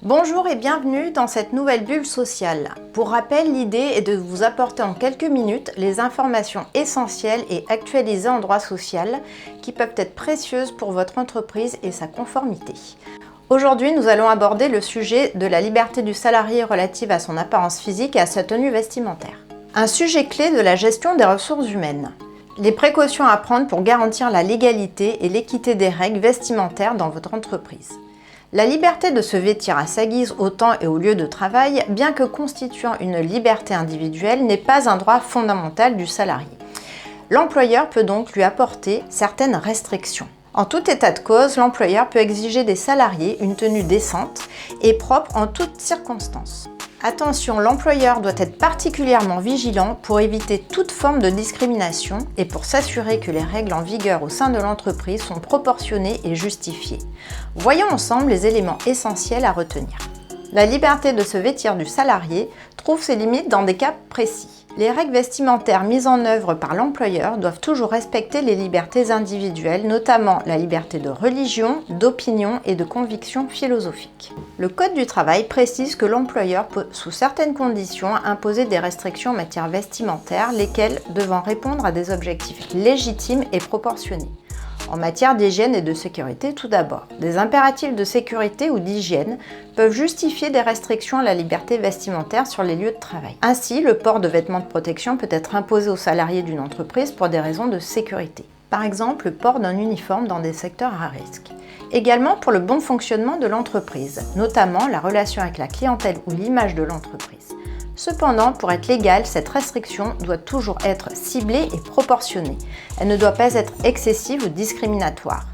Bonjour et bienvenue dans cette nouvelle bulle sociale. Pour rappel, l'idée est de vous apporter en quelques minutes les informations essentielles et actualisées en droit social qui peuvent être précieuses pour votre entreprise et sa conformité. Aujourd'hui, nous allons aborder le sujet de la liberté du salarié relative à son apparence physique et à sa tenue vestimentaire. Un sujet clé de la gestion des ressources humaines. Les précautions à prendre pour garantir la légalité et l'équité des règles vestimentaires dans votre entreprise. La liberté de se vêtir à sa guise au temps et au lieu de travail, bien que constituant une liberté individuelle, n'est pas un droit fondamental du salarié. L'employeur peut donc lui apporter certaines restrictions. En tout état de cause, l'employeur peut exiger des salariés une tenue décente et propre en toutes circonstances. Attention, l'employeur doit être particulièrement vigilant pour éviter toute forme de discrimination et pour s'assurer que les règles en vigueur au sein de l'entreprise sont proportionnées et justifiées. Voyons ensemble les éléments essentiels à retenir. La liberté de se vêtir du salarié trouve ses limites dans des cas précis. Les règles vestimentaires mises en œuvre par l'employeur doivent toujours respecter les libertés individuelles, notamment la liberté de religion, d'opinion et de conviction philosophique. Le Code du travail précise que l'employeur peut, sous certaines conditions, imposer des restrictions en matière vestimentaire, lesquelles devant répondre à des objectifs légitimes et proportionnés. En matière d'hygiène et de sécurité, tout d'abord, des impératifs de sécurité ou d'hygiène peuvent justifier des restrictions à la liberté vestimentaire sur les lieux de travail. Ainsi, le port de vêtements de protection peut être imposé aux salariés d'une entreprise pour des raisons de sécurité. Par exemple, le port d'un uniforme dans des secteurs à risque. Également pour le bon fonctionnement de l'entreprise, notamment la relation avec la clientèle ou l'image de l'entreprise. Cependant, pour être légale, cette restriction doit toujours être ciblée et proportionnée. Elle ne doit pas être excessive ou discriminatoire.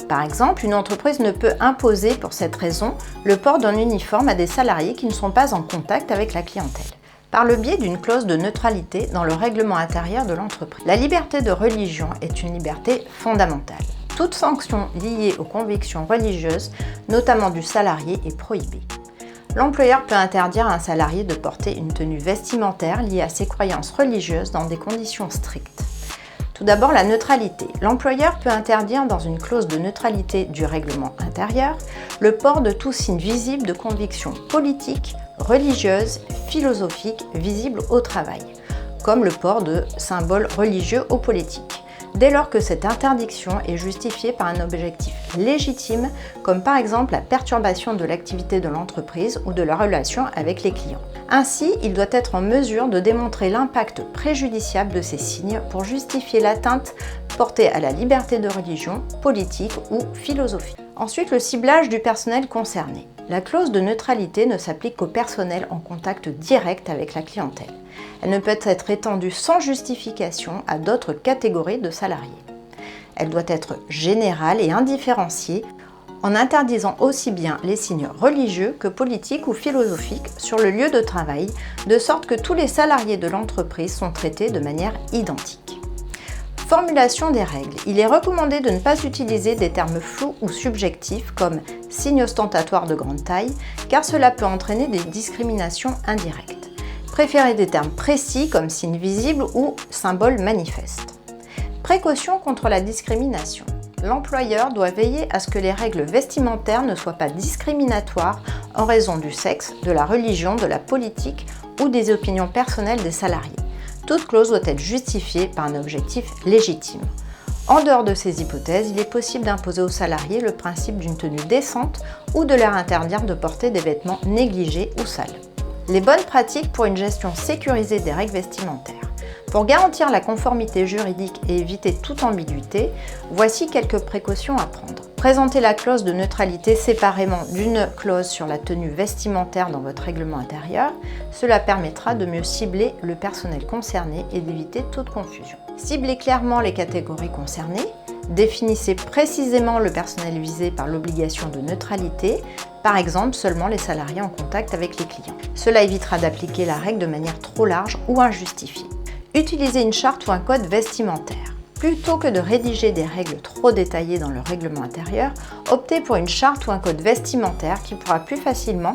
Par exemple, une entreprise ne peut imposer pour cette raison le port d'un uniforme à des salariés qui ne sont pas en contact avec la clientèle, par le biais d'une clause de neutralité dans le règlement intérieur de l'entreprise. La liberté de religion est une liberté fondamentale. Toute sanction liée aux convictions religieuses, notamment du salarié, est prohibée. L'employeur peut interdire à un salarié de porter une tenue vestimentaire liée à ses croyances religieuses dans des conditions strictes. Tout d'abord, la neutralité. L'employeur peut interdire dans une clause de neutralité du règlement intérieur le port de tout signe visible de conviction politique, religieuse, philosophique visible au travail, comme le port de symboles religieux ou politiques, dès lors que cette interdiction est justifiée par un objectif légitime, comme par exemple la perturbation de l'activité de l'entreprise ou de la relation avec les clients. Ainsi, il doit être en mesure de démontrer l'impact préjudiciable de ces signes pour justifier l'atteinte portée à la liberté de religion, politique ou philosophique. Ensuite, le ciblage du personnel concerné. La clause de neutralité ne s'applique qu'au personnel en contact direct avec la clientèle. Elle ne peut être étendue sans justification à d'autres catégories de salariés. Elle doit être générale et indifférenciée en interdisant aussi bien les signes religieux que politiques ou philosophiques sur le lieu de travail, de sorte que tous les salariés de l'entreprise sont traités de manière identique. Formulation des règles. Il est recommandé de ne pas utiliser des termes flous ou subjectifs comme signe ostentatoire de grande taille, car cela peut entraîner des discriminations indirectes. Préférez des termes précis comme signe visible ou symbole manifeste. Précaution contre la discrimination. L'employeur doit veiller à ce que les règles vestimentaires ne soient pas discriminatoires en raison du sexe, de la religion, de la politique ou des opinions personnelles des salariés. Toute clause doit être justifiée par un objectif légitime. En dehors de ces hypothèses, il est possible d'imposer aux salariés le principe d'une tenue décente ou de leur interdire de porter des vêtements négligés ou sales. Les bonnes pratiques pour une gestion sécurisée des règles vestimentaires. Pour garantir la conformité juridique et éviter toute ambiguïté, voici quelques précautions à prendre. Présentez la clause de neutralité séparément d'une clause sur la tenue vestimentaire dans votre règlement intérieur. Cela permettra de mieux cibler le personnel concerné et d'éviter toute confusion. Ciblez clairement les catégories concernées. Définissez précisément le personnel visé par l'obligation de neutralité, par exemple seulement les salariés en contact avec les clients. Cela évitera d'appliquer la règle de manière trop large ou injustifiée. Utilisez une charte ou un code vestimentaire. Plutôt que de rédiger des règles trop détaillées dans le règlement intérieur, optez pour une charte ou un code vestimentaire qui pourra plus facilement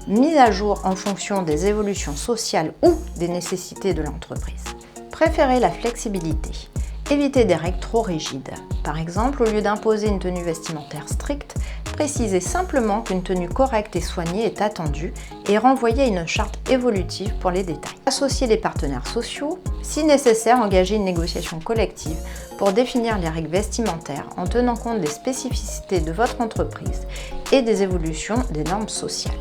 mis à jour en fonction des évolutions sociales ou des nécessités de l'entreprise. Préférez la flexibilité. Évitez des règles trop rigides. Par exemple, au lieu d'imposer une tenue vestimentaire stricte, précisez simplement qu'une tenue correcte et soignée est attendue et renvoyez à une charte évolutive pour les détails. Associez les partenaires sociaux, si nécessaire, engagez une négociation collective pour définir les règles vestimentaires en tenant compte des spécificités de votre entreprise et des évolutions des normes sociales.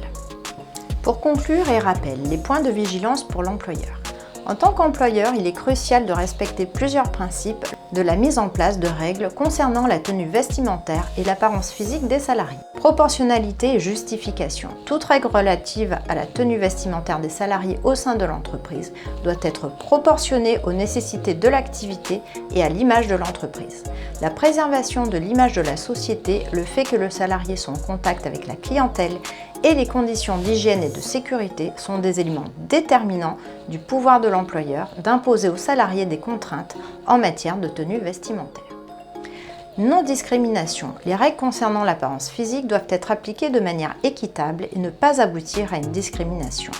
Pour conclure et rappel, les points de vigilance pour l'employeur. En tant qu'employeur, il est crucial de respecter plusieurs principes de la mise en place de règles concernant la tenue vestimentaire et l'apparence physique des salariés. Proportionnalité et justification. Toute règle relative à la tenue vestimentaire des salariés au sein de l'entreprise doit être proportionnée aux nécessités de l'activité et à l'image de l'entreprise. La préservation de l'image de la société, le fait que le salarié soit en contact avec la clientèle et les conditions d'hygiène et de sécurité sont des éléments déterminants du pouvoir de l'employeur d'imposer aux salariés des contraintes en matière de tenue vestimentaire. Non-discrimination. Les règles concernant l'apparence physique doivent être appliquées de manière équitable et ne pas aboutir à une discrimination.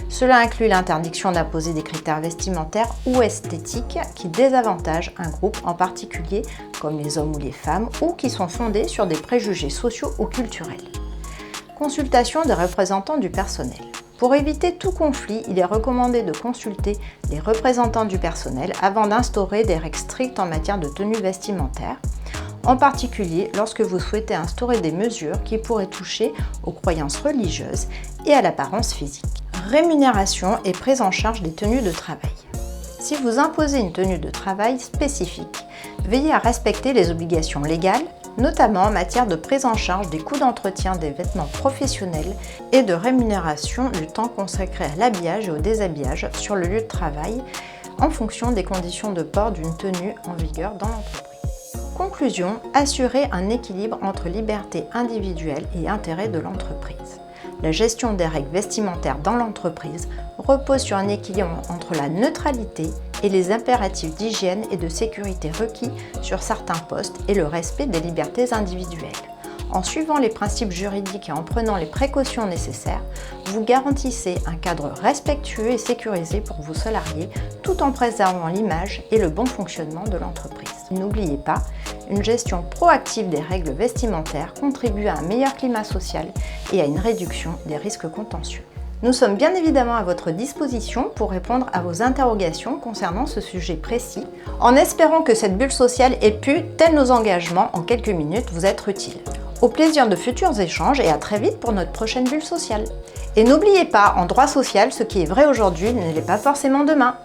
Cela inclut l'interdiction d'imposer des critères vestimentaires ou esthétiques qui désavantagent un groupe en particulier, comme les hommes ou les femmes, ou qui sont fondés sur des préjugés sociaux ou culturels. Consultation des représentants du personnel. Pour éviter tout conflit, il est recommandé de consulter les représentants du personnel avant d'instaurer des règles strictes en matière de tenue vestimentaire, en particulier lorsque vous souhaitez instaurer des mesures qui pourraient toucher aux croyances religieuses et à l'apparence physique. Rémunération et prise en charge des tenues de travail. Si vous imposez une tenue de travail spécifique, veillez à respecter les obligations légales, notamment en matière de prise en charge des coûts d'entretien des vêtements professionnels et de rémunération du temps consacré à l'habillage et au déshabillage sur le lieu de travail en fonction des conditions de port d'une tenue en vigueur dans l'entreprise. Conclusion, assurer un équilibre entre liberté individuelle et intérêt de l'entreprise. La gestion des règles vestimentaires dans l'entreprise repose sur un équilibre entre la neutralité et les impératifs d'hygiène et de sécurité requis sur certains postes et le respect des libertés individuelles. En suivant les principes juridiques et en prenant les précautions nécessaires, vous garantissez un cadre respectueux et sécurisé pour vos salariés tout en préservant l'image et le bon fonctionnement de l'entreprise. N'oubliez pas, une gestion proactive des règles vestimentaires contribue à un meilleur climat social et à une réduction des risques contentieux. Nous sommes bien évidemment à votre disposition pour répondre à vos interrogations concernant ce sujet précis, en espérant que cette bulle sociale ait pu, tels nos engagements, en quelques minutes, vous être utile. Au plaisir de futurs échanges et à très vite pour notre prochaine bulle sociale. Et n'oubliez pas, en droit social, ce qui est vrai aujourd'hui ne l'est pas forcément demain.